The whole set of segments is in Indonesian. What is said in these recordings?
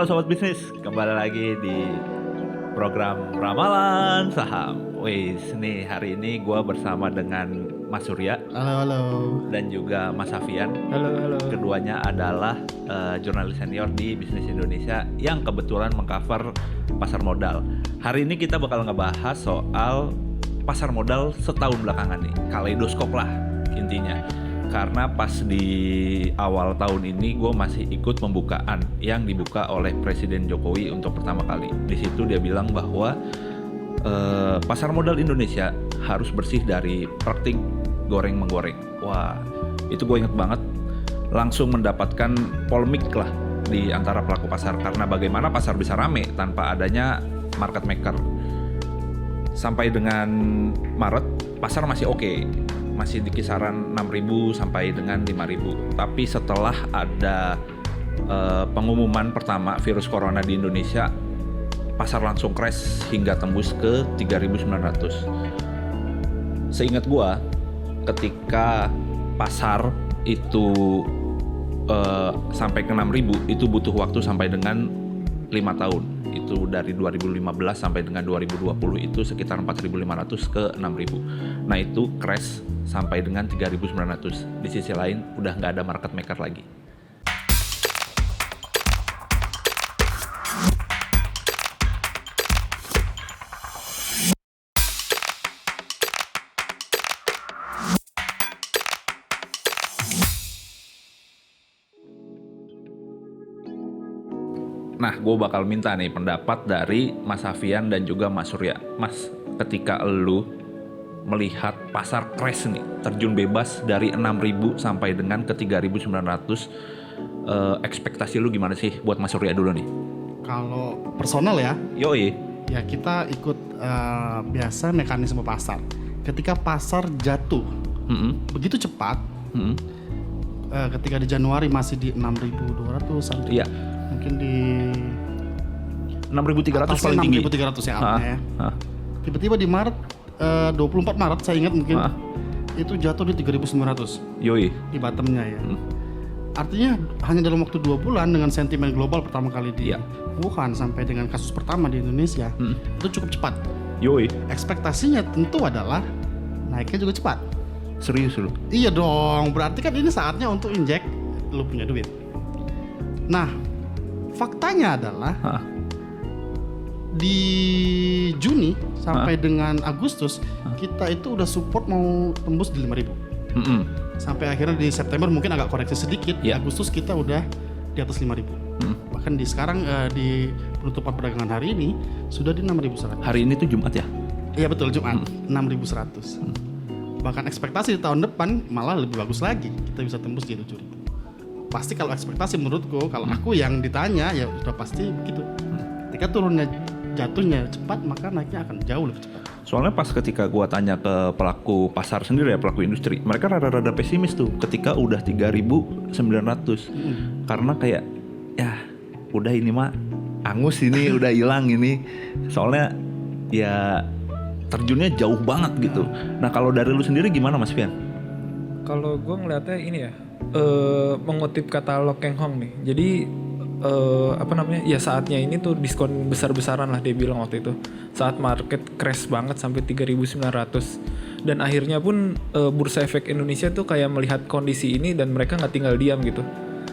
Halo Sobat Bisnis, kembali lagi di program Ramalan Saham. Wis, nih hari ini gue bersama dengan Mas Surya Halo. dan juga Mas Safian. Halo. Keduanya adalah jurnalis senior di Bisnis Indonesia yang kebetulan mengcover pasar modal. Hari ini kita bakal ngebahas soal pasar modal setahun belakangan nih, kaleidoskop lah intinya. Karena pas di awal tahun ini gue masih ikut pembukaan yang dibuka oleh Presiden Jokowi untuk pertama kali. Di situ dia bilang bahwa pasar modal Indonesia harus bersih dari praktik goreng-menggoreng. Wah, itu gue inget banget. Langsung mendapatkan polemik lah di antara pelaku pasar. Karena bagaimana pasar bisa rame tanpa adanya market maker. Sampai dengan Maret, pasar masih oke. Masih di kisaran 6.000 sampai dengan 5.000. Tapi setelah ada pengumuman pertama virus corona di Indonesia, pasar langsung crash hingga tembus ke 3.900. Seingat gua, ketika pasar itu sampai ke 6.000, itu butuh waktu sampai dengan 5 tahun. Itu dari 2015 sampai dengan 2020 itu sekitar 4.500 ke 6.000. Nah itu crash sampai dengan 3.900. Di sisi lain udah nggak ada market maker lagi. Nah, gue bakal minta nih pendapat dari Mas Safian dan juga Mas Surya. Mas, ketika lu melihat pasar crash nih, terjun bebas dari 6.000 sampai dengan ke 3.900, ekspektasi lu gimana sih buat Mas Surya dulu nih? Kalau personal ya, Yoi. ya kita ikut biasa mekanisme pasar. Ketika pasar jatuh begitu cepat, ketika di Januari masih di 6.200 sampai Iya. mungkin di 6.300 paling tinggi. 6.300 ya awalnya ya. Tiba-tiba di Maret, 24 Maret saya ingat mungkin itu jatuh di 3.900 Yoi. di bottomnya ya. Artinya hanya dalam waktu 2 bulan dengan sentimen global pertama kali di Wuhan sampai dengan kasus pertama di Indonesia, itu cukup cepat. Yoi. Ekspektasinya tentu adalah naiknya juga cepat. Serius lu? Iya dong, berarti kan ini saatnya untuk injek lu punya duit. Nah, faktanya adalah di Juni sampai dengan Agustus kita itu udah support mau tembus di 5.000. Sampai akhirnya di September mungkin agak koreksi sedikit. Di Agustus kita udah di atas 5.000. Bahkan di sekarang di penutupan perdagangan hari ini sudah di 6.100. Hari ini tuh Jumat ya? Iya betul, Jumat. 6.100. Bahkan ekspektasi di tahun depan malah lebih bagus lagi. Kita bisa tembus di 7.000. Pasti kalau ekspektasi menurutku, kalau aku yang ditanya ya sudah pasti begitu. Ketika turunnya jatuhnya cepat, maka naiknya akan jauh lebih cepat. Soalnya pas ketika gua tanya ke pelaku pasar sendiri ya, pelaku industri, mereka rada-rada pesimis tuh ketika udah 3.900. Karena kayak ya udah ini mah angus ini udah hilang ini. Soalnya ya terjunnya jauh banget gitu. Nah, kalau dari lu sendiri gimana Mas Fian? Kalau gue ngeliatnya ini ya, mengutip kata Lo Keng Hong nih. Jadi ya saatnya ini tuh diskon besar-besaran lah dia bilang waktu itu. Saat market crash banget sampai 3.900. Dan akhirnya pun Bursa Efek Indonesia tuh kayak melihat kondisi ini dan mereka nggak tinggal diam gitu.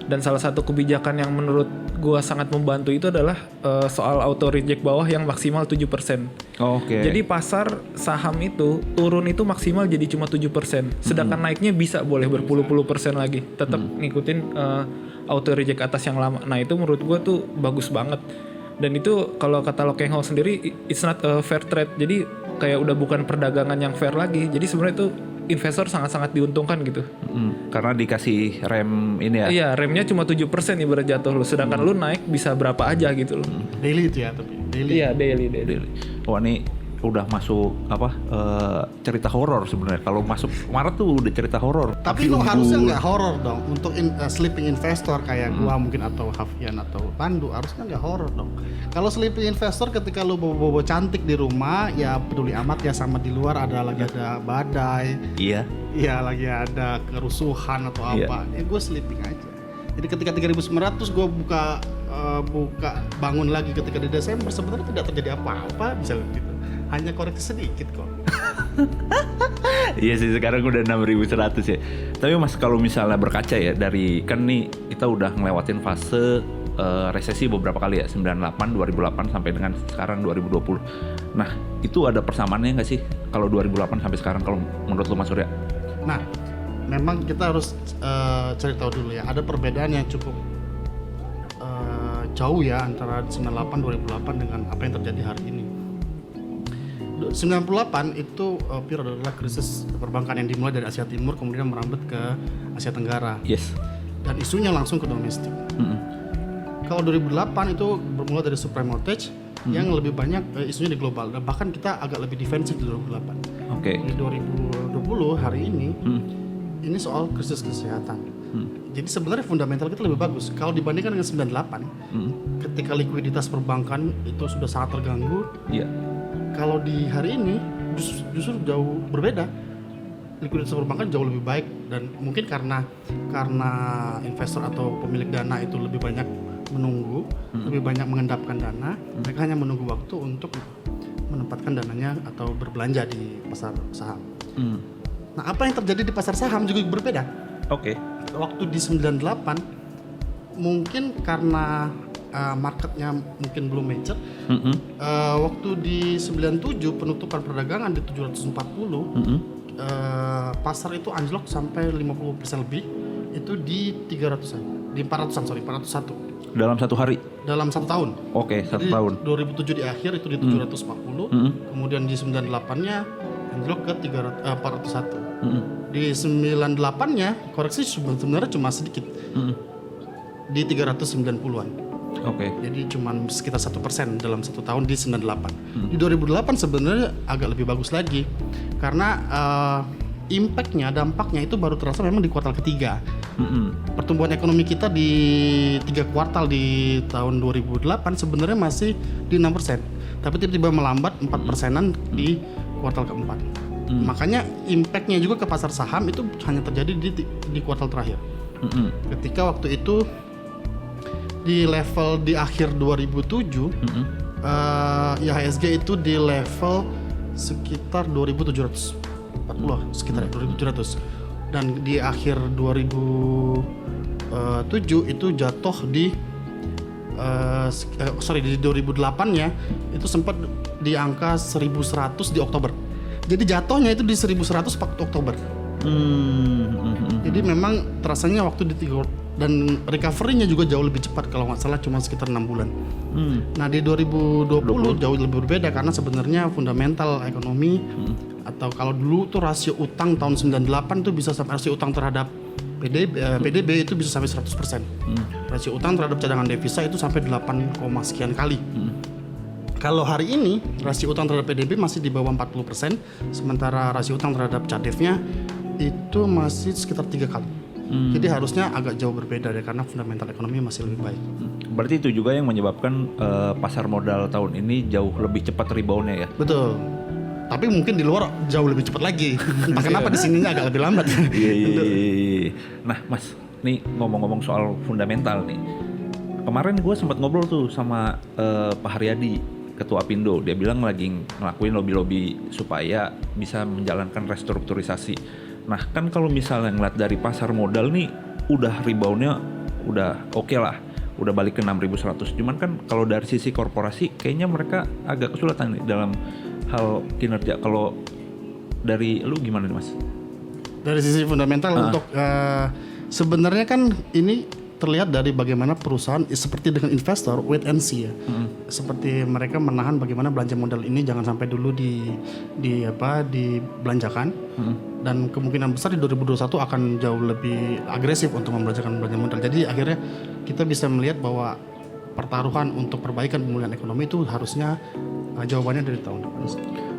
Dan salah satu kebijakan yang menurut gue sangat membantu itu adalah soal auto reject bawah yang maksimal 7%. Oke. Jadi pasar saham itu turun itu maksimal jadi cuma 7%. Sedangkan naiknya bisa boleh berpuluh-puluh persen lagi. Tetap ngikutin auto reject atas yang lama. Nah itu menurut gue tuh bagus banget. Dan itu kalau kata Lo Keng Hong sendiri, it's not a fair trade. Jadi kayak udah bukan perdagangan yang fair lagi. Jadi sebenarnya itu investor sangat-sangat diuntungkan gitu. Karena dikasih rem ini ya. Iya, remnya cuma 7% ibarat jatuh lu. Sedangkan lu naik bisa berapa aja gitu loh. Daily itu ya, tapi daily. Iya, daily. Wah, ini udah masuk cerita horor sebenarnya. Kalau masuk Maret tuh udah cerita horor. Tapi lu harusnya nggak horor dong untuk sleeping investor kayak gua mungkin atau Hafian atau Pandu, harusnya nggak horor dong. Kalau sleeping investor ketika lu bobo cantik di rumah ya peduli amat ya, sama di luar lagi ada badai. Iya. Iya, lagi ada kerusuhan atau apa. Ya gue sleeping aja. Jadi ketika 3.900 gue buka bangun lagi ketika di Desember, sebenarnya tidak terjadi apa-apa, bisa gitu. Hanya koreksi sedikit kok. Iya sih, sekarang udah 6.100 ya. Tapi Mas, kalau misalnya berkaca ya dari, kan nih kita udah ngelewatin fase resesi beberapa kali ya, 98, 2008 sampai dengan sekarang 2020. Nah, itu ada persamaannya nggak sih kalau 2008 sampai sekarang kalau menurut lu Mas Surya? Nah, memang kita harus cari tahu dulu ya, ada perbedaan yang cukup jauh ya antara 98, 2008 dengan apa yang terjadi hari ini. 98 itu adalah krisis perbankan yang dimulai dari Asia Timur kemudian merambat ke Asia Tenggara. Yes. Dan isunya langsung ke domestik. Kalau 2008 itu bermula dari subprime mortgage yang lebih banyak isunya di global, dan bahkan kita agak lebih defensif di 2008. Oke. Di 2020 hari ini ini soal krisis kesehatan. Jadi sebenarnya fundamental kita lebih bagus kalau dibandingkan dengan 98 ketika likuiditas perbankan itu sudah sangat terganggu. Iya. Kalau di hari ini justru jauh berbeda. Likuiditas perbankan jauh lebih baik, dan mungkin karena investor atau pemilik dana itu lebih banyak menunggu, lebih banyak mengendapkan dana, mereka hanya menunggu waktu untuk menempatkan dananya atau berbelanja di pasar saham. Nah, apa yang terjadi di pasar saham juga berbeda. Oke. Waktu di 98 mungkin karena marketnya mungkin belum mature. Waktu di 97 penutupan perdagangan di 740, pasar itu anjlok sampai 50% lebih, itu di 300-an, di 401. Dalam satu hari? Dalam satu tahun. Oke, satu Jadi, tahun. 2007 di akhir itu di 740, kemudian di 98-nya anjlok ke 401. Di 98-nya koreksi sebenarnya cuma sedikit, di 390-an. Oke. Jadi cuma sekitar 1% dalam satu tahun di 98. Di 2008 sebenarnya agak lebih bagus lagi karena impactnya, dampaknya itu baru terasa memang di kuartal ketiga. Pertumbuhan ekonomi kita di 3 kuartal di tahun 2008 sebenarnya masih di 6%, tapi tiba-tiba melambat 4%-an di kuartal keempat. Makanya impactnya juga ke pasar saham itu hanya terjadi di kuartal terakhir. Ketika waktu itu di level di akhir 2007, IHSG itu di level sekitar 2.740, sekitar 2.700, dan di akhir 2007 itu jatuh di di 2008-nya itu sempat di angka 1.100 di Oktober. Jadi jatuhnya itu di 1.100 waktu Oktober. Jadi memang terasanya waktu di 3, dan recovery-nya juga jauh lebih cepat, kalau nggak salah cuma sekitar 6 bulan. Nah di 2020 jauh lebih berbeda karena sebenarnya fundamental ekonomi, atau kalau dulu tuh rasio utang tahun 98 tuh bisa sampai, rasio utang terhadap PDB itu bisa sampai 100%. Rasio utang terhadap cadangan devisa itu sampai 8, sekian kali. Kalau hari ini rasio utang terhadap PDB masih di bawah 40%, sementara rasio utang terhadap cadefnya itu masih sekitar 3 kali. Jadi harusnya agak jauh berbeda deh karena fundamental ekonomi masih lebih baik. Berarti itu juga yang menyebabkan pasar modal tahun ini jauh lebih cepat rebound-nya ya? Betul. Tapi mungkin di luar jauh lebih cepat lagi. Entah kenapa di sininya agak lebih lambat. Iya. Nah, Mas, nih ngomong-ngomong soal fundamental nih. Kemarin gue sempat ngobrol tuh sama Pak Haryadi, Ketua Apindo. Dia bilang lagi ngelakuin lobby-lobby supaya bisa menjalankan restrukturisasi. Nah, kan kalau misalnya ngeliat dari pasar modal nih, udah reboundnya udah oke lah, udah balik ke 6.100. Cuman kan kalau dari sisi korporasi, kayaknya mereka agak kesulitan nih dalam hal kinerja. Kalau dari lu gimana nih, Mas? Dari sisi fundamental untuk sebenarnya kan ini terlihat dari bagaimana perusahaan seperti dengan investor wait and see ya. Seperti mereka menahan bagaimana belanja modal ini jangan sampai dulu dibelanjakan. Dan kemungkinan besar di 2021 akan jauh lebih agresif untuk membelanjakan belanja modal. Jadi akhirnya kita bisa melihat bahwa pertaruhan untuk perbaikan pemulihan ekonomi itu harusnya jawabannya dari tahun depan.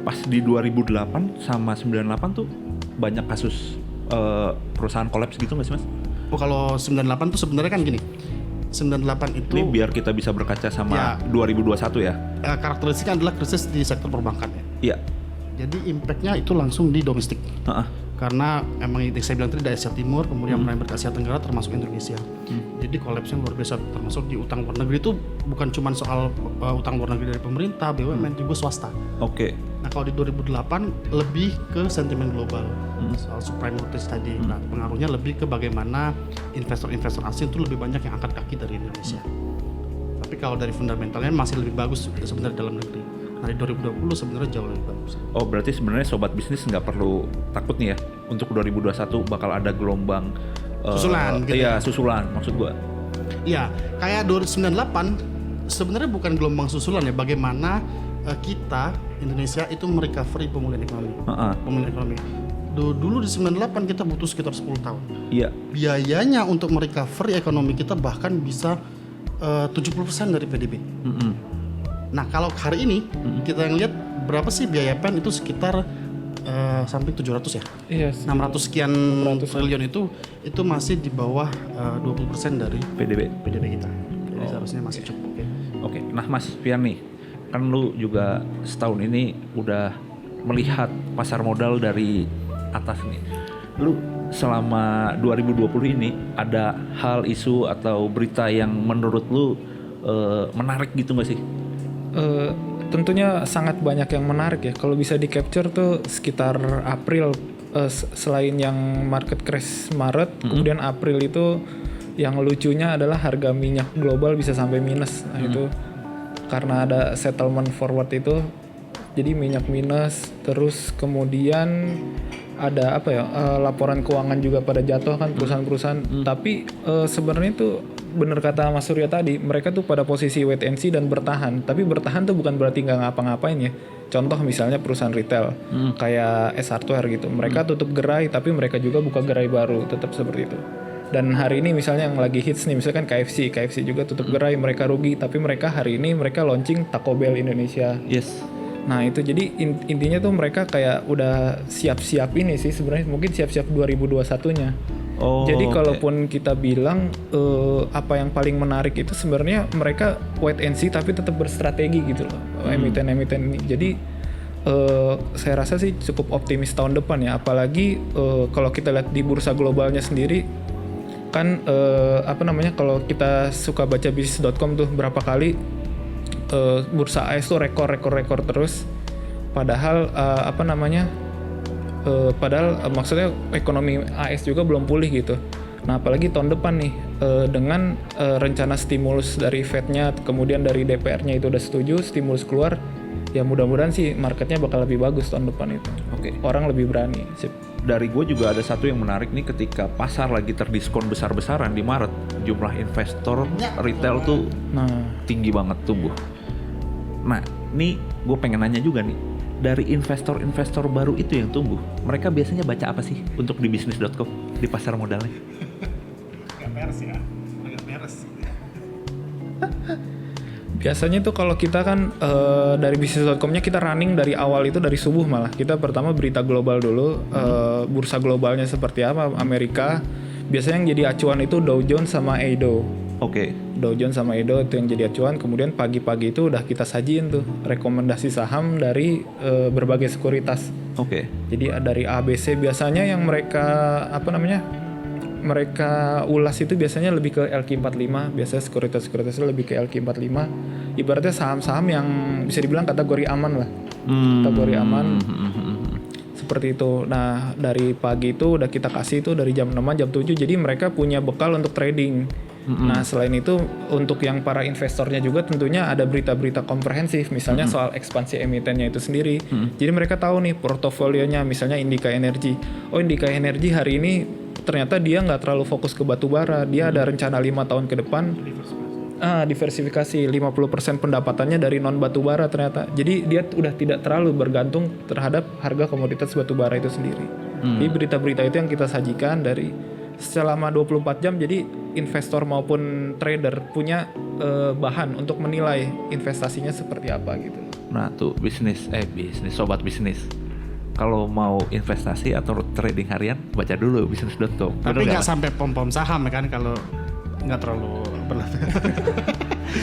Pas di 2008 sama 98 tuh banyak kasus perusahaan kolaps gitu nggak sih, Mas? Oh, kalau 98 tuh sebenarnya kan gini. 98 itu ini biar kita bisa berkaca sama 2021 ya. Karakteristiknya adalah krisis di sektor perbankan ya. Iya. Jadi impactnya itu langsung di domestik. Karena emang yang saya bilang tadi dari Asia Timur, kemudian mulai ke Asia Tenggara termasuk Indonesia. Jadi kolapsnya luar biasa, termasuk di utang luar negeri itu bukan cuma soal utang luar negeri dari pemerintah, BUMN juga swasta. Oke. Nah kalau di 2008 lebih ke sentimen global soal subprime mortgage tadi. Nah pengaruhnya lebih ke bagaimana investor-investor asing itu lebih banyak yang angkat kaki dari Indonesia. Tapi kalau dari fundamentalnya masih lebih bagus sebenarnya dalam negeri. Nah di 2020 sebenarnya jauh lebih bagus. Oh berarti sebenarnya sobat bisnis nggak perlu takut nih ya untuk 2021 bakal ada gelombang susulan gitu. Iya susulan maksud gua. Iya kayak 2098 sebenarnya bukan gelombang susulan ya, bagaimana kita Indonesia itu merecovery pemulihan ekonomi. Pemulihan ekonomi. Dulu di 98 kita butuh sekitar 10 tahun. Iya. Biayanya untuk merecovery ekonomi kita bahkan bisa 70% dari PDB. Nah kalau hari ini kita lihat berapa sih biaya PEN itu sekitar samping 700 ya. Iya. 600 sekian triliun itu masih di bawah 20% dari PDB kita. Jadi seharusnya masih cukup. Oke. Nah Mas Fian nih, kan lu juga setahun ini udah melihat pasar modal dari atas nih. Lu selama 2020 ini ada hal isu atau berita yang menurut lu menarik gitu gak sih? Tentunya sangat banyak yang menarik ya. Kalau bisa di capture tuh sekitar April, selain yang market crash Maret, kemudian April itu yang lucunya adalah harga minyak global bisa sampai minus. Nah itu karena ada settlement forward itu, jadi minyak minus. Terus kemudian ada laporan keuangan juga pada jatuh kan perusahaan-perusahaan. Tapi sebenarnya itu bener kata Mas Surya tadi, mereka tuh pada posisi wait and see dan bertahan. Tapi bertahan tuh bukan berarti nggak ngapa-ngapain ya. Contoh misalnya perusahaan retail kayak S Hardware gitu, mereka tutup gerai tapi mereka juga buka gerai baru, tetap seperti itu. Dan hari ini misalnya yang lagi hits nih, misalkan KFC juga tutup gerai, mereka rugi, tapi mereka hari ini mereka launching Taco Bell Indonesia. Yes. Nah itu jadi intinya tuh mereka kayak udah siap-siap ini sih sebenarnya, mungkin siap-siap 2021-nya. Jadi kalaupun kita bilang apa yang paling menarik itu sebenarnya mereka wait and see tapi tetap berstrategi gitu loh, emiten-emiten ini. Jadi saya rasa sih cukup optimis tahun depan ya, apalagi kalau kita lihat di bursa globalnya sendiri kan kalau kita suka baca bisnis.com tuh berapa kali bursa AS tuh rekor terus, padahal maksudnya ekonomi AS juga belum pulih gitu. Nah apalagi tahun depan nih dengan rencana stimulus dari Fed-nya, kemudian dari DPR-nya itu udah setuju stimulus keluar, ya mudah-mudahan sih marketnya bakal lebih bagus tahun depan itu. Oke. Orang lebih berani. Sip. Dari gue juga ada satu yang menarik nih, ketika pasar lagi terdiskon besar-besaran di Maret, jumlah investor retail tuh tinggi banget tumbuh. Nah, nih gue pengen nanya juga nih, dari investor-investor baru itu yang tumbuh, mereka biasanya baca apa sih untuk di bisnis.com di pasar modalnya? Agak beres. Biasanya tuh kalau kita kan dari bisnis.com-nya kita running dari awal itu dari subuh, malah kita pertama berita global dulu, bursa globalnya seperti apa, Amerika. Biasanya yang jadi acuan itu Dow Jones sama Edo. Oke. Dow Jones sama Edo itu yang jadi acuan. Kemudian pagi-pagi itu udah kita sajiin tuh rekomendasi saham dari berbagai sekuritas. Oke. Jadi dari ABC biasanya yang mereka mereka ulas itu biasanya lebih ke LQ45, biasanya sekuritas-sekuritasnya lebih ke LQ45. Ibaratnya saham-saham yang bisa dibilang kategori aman lah. Kategori aman. Seperti itu. Nah, dari pagi itu udah kita kasih itu dari jam 6 jam 7. Jadi mereka punya bekal untuk trading. Nah, selain itu untuk yang para investornya juga tentunya ada berita-berita komprehensif, misalnya soal ekspansi emitennya itu sendiri. Jadi mereka tahu nih portofolionya, misalnya Indika Energy. Oh, Indika Energy hari ini ternyata dia nggak terlalu fokus ke batu bara, dia ada rencana 5 tahun ke depan diversifikasi 50% pendapatannya dari non batu bara ternyata. Jadi dia udah tidak terlalu bergantung terhadap harga komoditas batu bara itu sendiri. Jadi berita-berita itu yang kita sajikan dari selama 24 jam, jadi investor maupun trader punya bahan untuk menilai investasinya seperti apa gitu. Nah tuh bisnis sobat bisnis, kalau mau investasi atau trading harian baca dulu bisnis.com. Tapi nggak sampai pom-pom saham ya kan, kalau nggak terlalu berlebihan.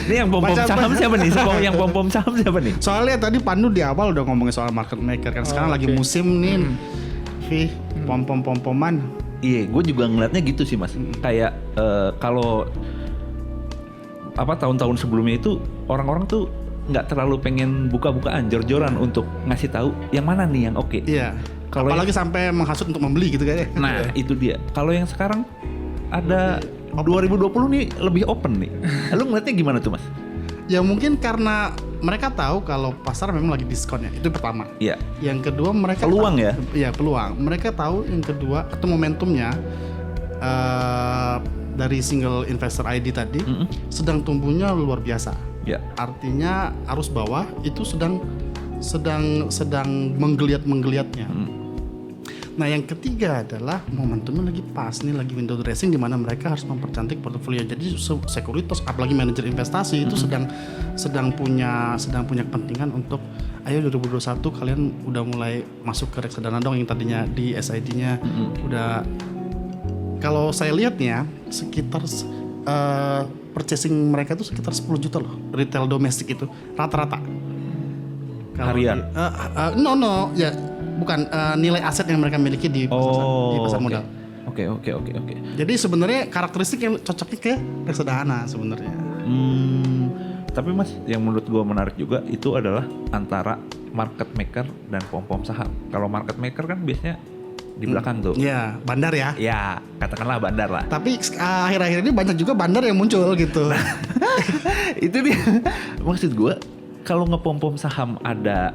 Ini yang pom-pom saham siapa nih? Yang pom-pom saham siapa nih? Soalnya tadi Pandu di awal udah ngomongin soal market maker kan. Sekarang lagi musim nih. pom-poman. Iya, gue juga ngeliatnya gitu sih mas. Kayak kalau tahun-tahun sebelumnya itu orang-orang tuh nggak terlalu pengen buka-bukaan, jor-joran untuk ngasih tahu yang mana nih yang oke. Iya. Kalau apalagi sampai menghasut untuk membeli gitu kan ya. Nah itu dia. Kalau yang sekarang ada 2020 nih lebih open nih. Lu ngeliatnya gimana tuh mas? Ya mungkin karena mereka tahu kalau pasar memang lagi diskon ya, itu pertama. Iya. Yang kedua mereka Peluang ya? Iya peluang. Mereka tahu yang kedua atau momentumnya dari single investor ID tadi sedang tumbuhnya luar biasa. Iya. Artinya arus bawah itu sedang menggeliatnya. Nah yang ketiga adalah momentumnya lagi pas nih, lagi window dressing di mana mereka harus mempercantik portofolio. Jadi sekuritas apalagi manajer investasi itu sedang punya kepentingan untuk ayo 2021 kalian udah mulai masuk ke reksadana dong yang tadinya di SID-nya udah. Kalau saya lihatnya sekitar purchasing mereka itu sekitar 10 juta loh retail domestik itu rata-rata. Harian? No ya. Bukan nilai aset yang mereka miliki di pasar modal. Oke. Jadi sebenarnya karakteristik yang cocoknya ke reksadana sebenarnya. Tapi mas, yang menurut gue menarik juga itu adalah antara market maker dan pom-pom saham. Kalau market maker kan biasanya di belakang tuh. Iya, bandar ya. Ya, katakanlah bandar lah. Tapi akhir-akhir ini banyak juga bandar yang muncul gitu. Itu dia. Maksud gue, kalau ngepom-pom saham ada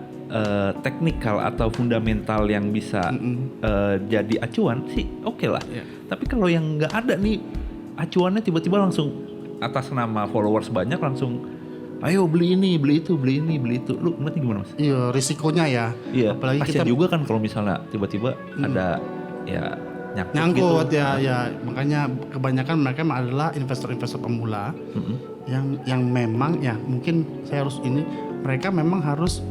teknikal atau fundamental yang bisa jadi acuan sih oke lah. Tapi kalau yang nggak ada nih acuannya tiba-tiba langsung atas nama followers banyak langsung ayo beli ini, beli itu, beli ini, beli itu. Lu ngerti gimana mas? Iya risikonya ya. Iya. Apalagi kasian juga kan kalau misalnya tiba-tiba ada ya nyangkut gitu. ya. Makanya kebanyakan mereka adalah investor-investor pemula yang memang ya mungkin saya harus ini mereka memang harus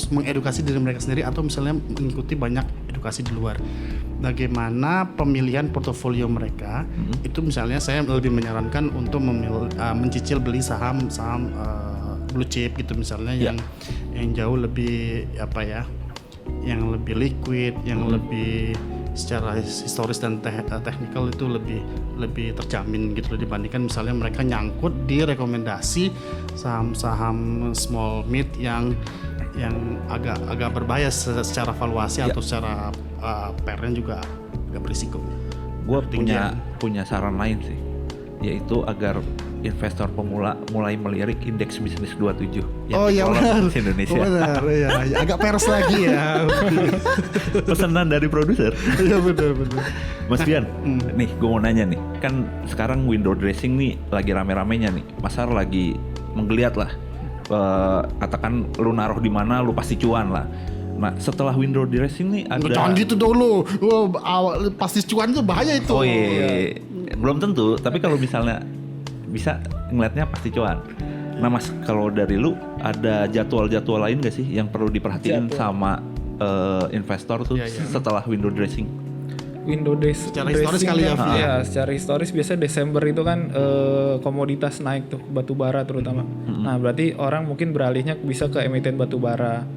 mengedukasi diri mereka sendiri atau misalnya mengikuti banyak edukasi di luar. Bagaimana pemilihan portofolio mereka itu misalnya saya lebih menyarankan untuk mencicil beli saham blue chip gitu misalnya yang jauh lebih yang lebih liquid, yang lebih secara historis dan teknikal itu lebih terjamin gitu dibandingkan misalnya mereka nyangkut di rekomendasi saham-saham small mid yang agak berbahaya secara valuasi atau secara PER-nya juga agak berisiko. Gue punya saran lain sih, yaitu agar investor pemula mulai melirik indeks bisnis 27 yang benar. Indonesia. Benar, ya. Agak pers lagi ya. Pesanan dari produser. Iya benar. Mas Fian, nih gue mau nanya nih, kan sekarang window dressing nih lagi rame-ramenya nih, pasar lagi menggeliat lah. Katakan lu naruh di mana lu pasti cuan lah. Nah setelah window dressing nih ada. Jangan gitu dulu. Pasti cuan itu bahaya itu. Oh iya. Belum tentu. Tapi kalau misalnya bisa ngeliatnya pasti cuan. Nah mas, kalau dari lu ada jadwal-jadwal lain gak sih yang perlu diperhatiin sama investor tuh setelah window dressing? Window secara historis kali ya. Ya, secara historis biasanya Desember itu kan komoditas naik tuh, batu bara terutama. Nah, berarti orang mungkin beralihnya bisa ke emiten batu bara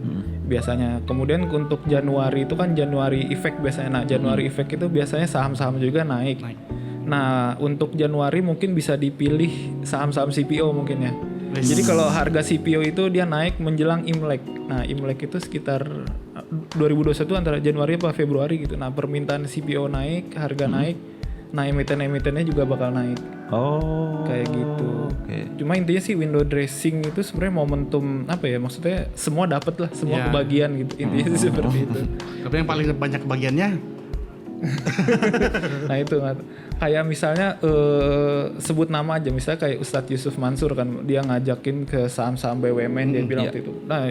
biasanya. Kemudian untuk Januari itu kan Januari Effect biasanya. Nah, Januari Effect itu biasanya saham-saham juga naik. Nah, untuk Januari mungkin bisa dipilih saham-saham CPO mungkin ya. Jadi kalau harga CPO itu dia naik menjelang Imlek. Nah, Imlek itu sekitar 2021 antara Januari apa Februari gitu. Nah, permintaan CPO naik, harga naik. Nah, emiten-emitennya juga bakal naik. Oh. Kayak gitu. Okay. Cuma intinya sih window dressing itu sebenarnya momentum apa ya? Maksudnya semua dapat lah, semua kebagian gitu. Intinya sih seperti itu. Tapi yang paling banyak kebagiannya nah itu kayak misalnya sebut nama aja, misalnya kayak Ustadz Yusuf Mansur kan dia ngajakin ke saham-saham BUMN dia bilang waktu itu. Nah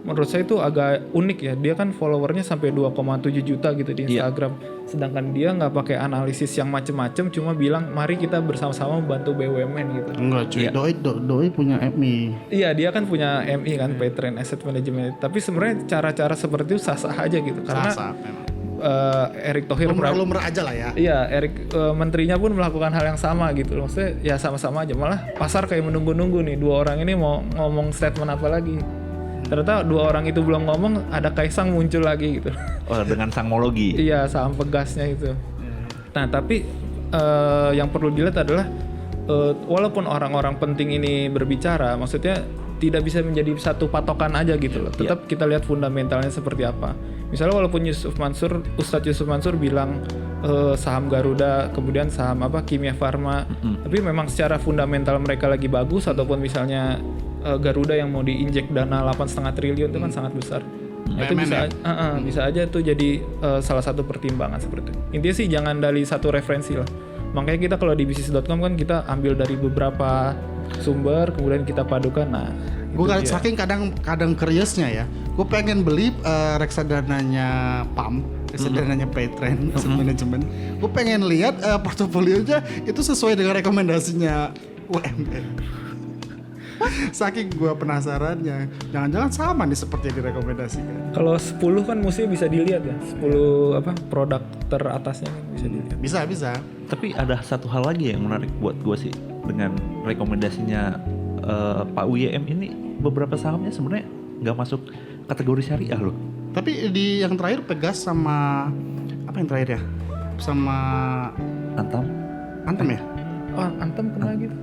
menurut saya itu agak unik ya, dia kan followernya sampai 2,7 juta gitu di Instagram, sedangkan dia nggak pakai analisis yang macem-macem, cuma bilang mari kita bersama-sama membantu BUMN gitu. Enggak cuy, Doi punya MI. Iya dia kan punya MI kan, Pattern Asset Management, tapi sebenarnya cara-cara seperti itu sah-sah aja gitu karena Erick Thohir lumrah aja lah ya. Iya, menterinya pun melakukan hal yang sama gitu. Maksudnya ya sama-sama aja. Malah pasar kayak menunggu-nunggu nih dua orang ini mau ngomong statement apa lagi. Ternyata 2 orang itu belum ngomong, ada Kaisang muncul lagi gitu. Oh, dengan sangmologi. Iya, saham pegasnya itu. Nah, tapi yang perlu dilihat adalah walaupun orang-orang penting ini berbicara, maksudnya tidak bisa menjadi satu patokan aja gitu loh. Tetap kita lihat fundamentalnya seperti apa. Misalnya walaupun Ustadz Yusuf Mansur bilang saham Garuda, kemudian saham Kimia Farma, tapi memang secara fundamental mereka lagi bagus, ataupun misalnya Garuda yang mau diinjek dana 8,5 triliun itu kan sangat besar. Itu bisa aja tuh jadi salah satu pertimbangan seperti itu. Intinya sih jangan dari satu referensi lah. Makanya kita kalau di bisnis.com kan kita ambil dari beberapa sumber, kemudian kita padukan. Nah, gue saking kadang curiousnya ya, gue pengen beli reksadananya PAM, reksadananya Paytrend Asset Management. Gue pengen lihat portofolionya itu sesuai dengan rekomendasinya UMM. Saking gue penasarannya, jangan-jangan sama nih seperti yang direkomendasikan. Kalau 10 kan mesti bisa dilihat ya, 10 produk teratasnya kan bisa dilihat. Bisa. Tapi ada satu hal lagi yang menarik buat gue sih dengan rekomendasinya Pak UYM ini, beberapa sahamnya sebenarnya nggak masuk kategori syariah loh. Tapi di yang terakhir Pegas sama apa yang terakhir ya? Sama Antam ya? Oh, Antam kena gitu.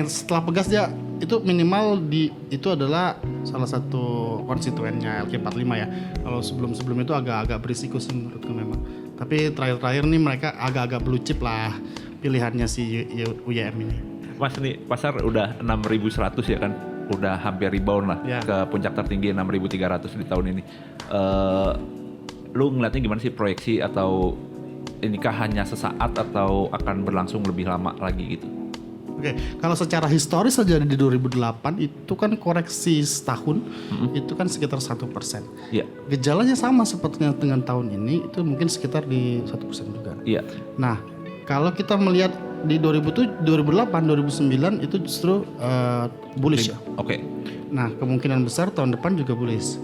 Setelah Pegas dia itu minimal itu adalah salah satu konstituennya LQ45 ya. Kalau sebelum itu agak berisiko sih menurutku memang. Tapi terakhir nih mereka agak blue chip lah pilihannya si UYM ini. Mas, nih pasar udah 6.100 ya kan, udah hampir rebound lah ke puncak tertinggi 6.300 di tahun ini. Lu ngeliatnya gimana sih proyeksi, atau inikah hanya sesaat atau akan berlangsung lebih lama lagi gitu? Oke, kalau secara historis saja di 2008 itu kan koreksi setahun itu kan sekitar 1%. Iya. Gejalanya sama sepertinya dengan tahun ini, itu mungkin sekitar di 1% juga. Iya. Nah, kalau kita melihat di 2007, 2008, 2009 itu justru bullish ya. Oke. Nah, kemungkinan besar tahun depan juga bullish.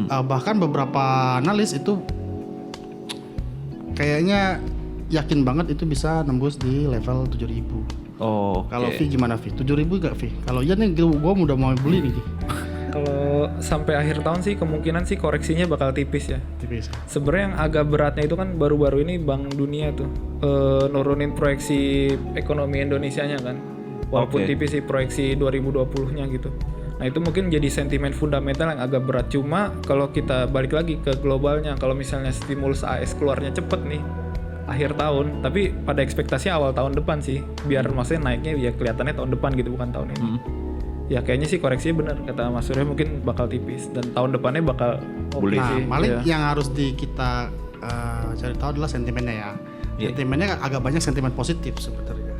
Bahkan beberapa analis itu kayaknya yakin banget itu bisa nembus di level 7.000. Oh, kalau Vi gimana Vi? 7.000 gak Vi? Kalau iya nih gue udah mau beli nih. Kalau sampai akhir tahun sih kemungkinan sih koreksinya bakal tipis ya. Tipis. Sebenarnya yang agak beratnya itu kan baru-baru ini Bank Dunia tuh nurunin proyeksi ekonomi Indonesianya kan. Walaupun tipis sih proyeksi 2020-nya gitu. Nah itu mungkin jadi sentimen fundamental yang agak berat. Cuma kalau kita balik lagi ke globalnya, kalau misalnya stimulus AS keluarnya cepet nih akhir tahun, tapi pada ekspektasi awal tahun depan sih, biar maksudnya naiknya ya kelihatannya tahun depan gitu, bukan tahun ini. Ya kayaknya sih koreksinya benar kata Mas Surya, mungkin bakal tipis dan tahun depannya bakal boleh sih. Paling yang harus kita cari tahu adalah sentimennya ya. Sentimennya agak banyak sentimen positif sebenarnya.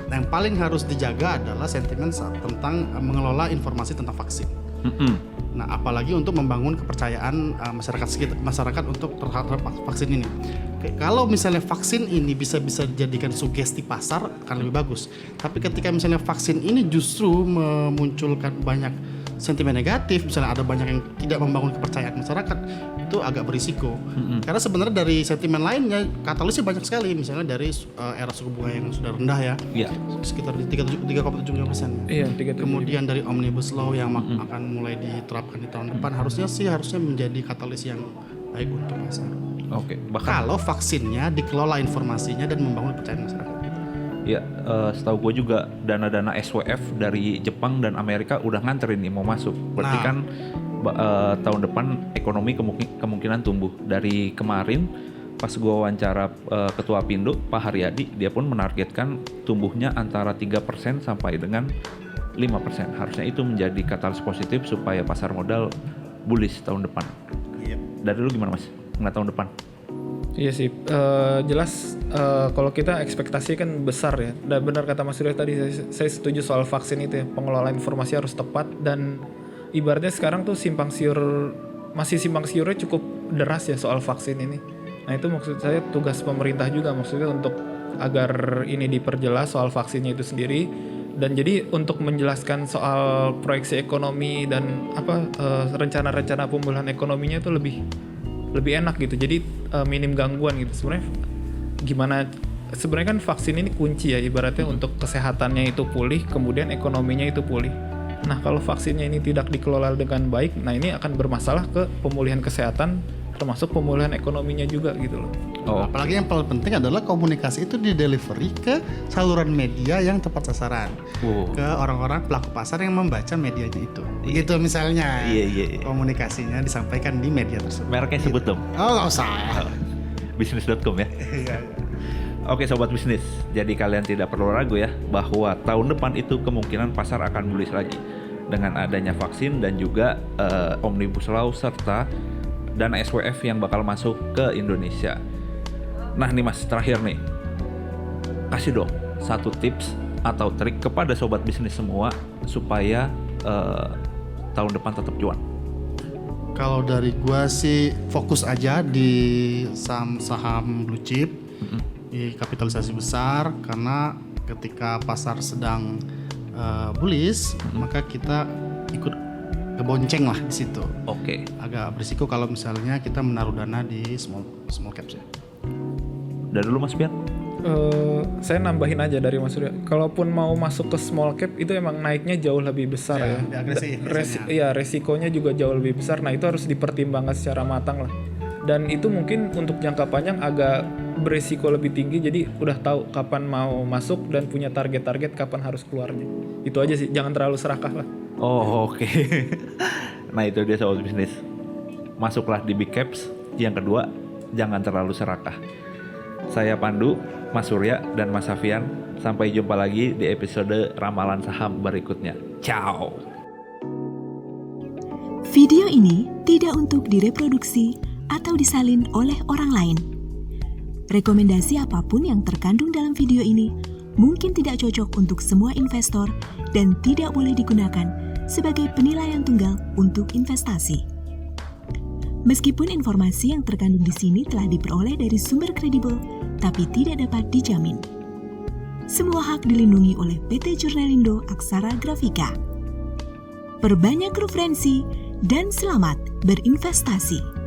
Yang paling harus dijaga adalah sentimen tentang mengelola informasi tentang vaksin. Nah, apalagi untuk membangun kepercayaan masyarakat untuk terhadap vaksin ini. Kalau misalnya vaksin ini bisa dijadikan sugesti pasar akan lebih bagus. Tapi ketika misalnya vaksin ini justru memunculkan banyak sentimen negatif, misalnya ada banyak yang tidak membangun kepercayaan masyarakat, itu agak berisiko. Karena sebenarnya dari sentimen lainnya katalisnya banyak sekali, misalnya dari era suku bunga yang sudah rendah ya, sekitar di 3,75%. Iya, 3,75. Kemudian dari omnibus law yang akan mulai diterapkan di tahun depan, harusnya menjadi katalis yang baik untuk pasar. Oke. Kalau vaksinnya dikelola informasinya dan membangun kepercayaan masyarakat. Ya, setahu gue juga dana-dana SWF dari Jepang dan Amerika udah nganterin nih mau masuk. Berarti kan tahun depan ekonomi kemungkinan tumbuh. Dari kemarin pas gue wawancara Ketua Pindo Pak Haryadi, dia pun menargetkan tumbuhnya antara 3% sampai dengan 5%. Harusnya itu menjadi katalis positif supaya pasar modal bullish tahun depan. Dari lu gimana Mas? Nggak tahun depan? Iya sih, jelas kalau kita ekspektasi kan besar ya. Dan benar kata Mas Surya tadi, saya setuju soal vaksin itu ya. Pengelolaan informasi harus tepat, dan ibaratnya sekarang tuh masih simpang siurnya cukup deras ya soal vaksin ini. Nah itu maksud saya tugas pemerintah juga, maksudnya untuk agar ini diperjelas soal vaksinnya itu sendiri. Dan jadi untuk menjelaskan soal proyeksi ekonomi dan rencana-rencana pemulihan ekonominya itu lebih enak gitu. Jadi minim gangguan gitu. Sebenarnya kan vaksin ini kunci ya, ibaratnya untuk kesehatannya itu pulih, kemudian ekonominya itu pulih. Nah, kalau vaksinnya ini tidak dikelola dengan baik, nah ini akan bermasalah ke pemulihan kesehatan, termasuk pemulihan ekonominya juga gitu loh. Oh, Apalagi yang paling penting adalah komunikasi itu di delivery ke saluran media yang tepat sasaran, ke orang-orang pelaku pasar yang membaca medianya itu. Gitu misalnya. Iya. Komunikasinya disampaikan di media tersebut. Mereknya sebut dong. Oh, nggak usah. Bisnis.com ya. Iya. Oke sobat bisnis, jadi kalian tidak perlu ragu ya bahwa tahun depan itu kemungkinan pasar akan bullish lagi dengan adanya vaksin dan juga Omnibus Law serta dana SWF yang bakal masuk ke Indonesia. Nah nih Mas, terakhir nih, kasih dong satu tips atau trik kepada sobat bisnis semua supaya tahun depan tetap cuan. Kalau dari gua sih fokus aja di saham blue chip, di kapitalisasi besar, karena ketika pasar sedang bullish, maka kita ikut kebonceng lah di situ. Oke. Agak berisiko kalau misalnya kita menaruh dana di small caps ya. Dari dulu Mas Pian? Saya nambahin aja dari Mas Surya. Kalaupun mau masuk ke small cap itu emang naiknya jauh lebih besar ya. Resikonya juga jauh lebih besar. Nah itu harus dipertimbangkan secara matang lah. Dan itu mungkin untuk jangka panjang agak beresiko lebih tinggi. Jadi udah tahu kapan mau masuk dan punya target-target kapan harus keluarnya. Itu aja sih. Jangan terlalu serakah lah. Oh oke. Nah itu dia sobat bisnis. Masuklah di big caps. Yang kedua, jangan terlalu serakah. Saya Pandu, Mas Surya, dan Mas Safian. Sampai jumpa lagi di episode Ramalan Saham berikutnya. Ciao. Video ini tidak untuk direproduksi atau disalin oleh orang lain. Rekomendasi apapun yang terkandung dalam video ini mungkin tidak cocok untuk semua investor dan tidak boleh digunakan sebagai penilaian tunggal untuk investasi. Meskipun informasi yang terkandung di sini telah diperoleh dari sumber kredibel, tapi tidak dapat dijamin. Semua hak dilindungi oleh PT Jurnalindo Aksara Grafika. Perbanyak referensi dan selamat berinvestasi.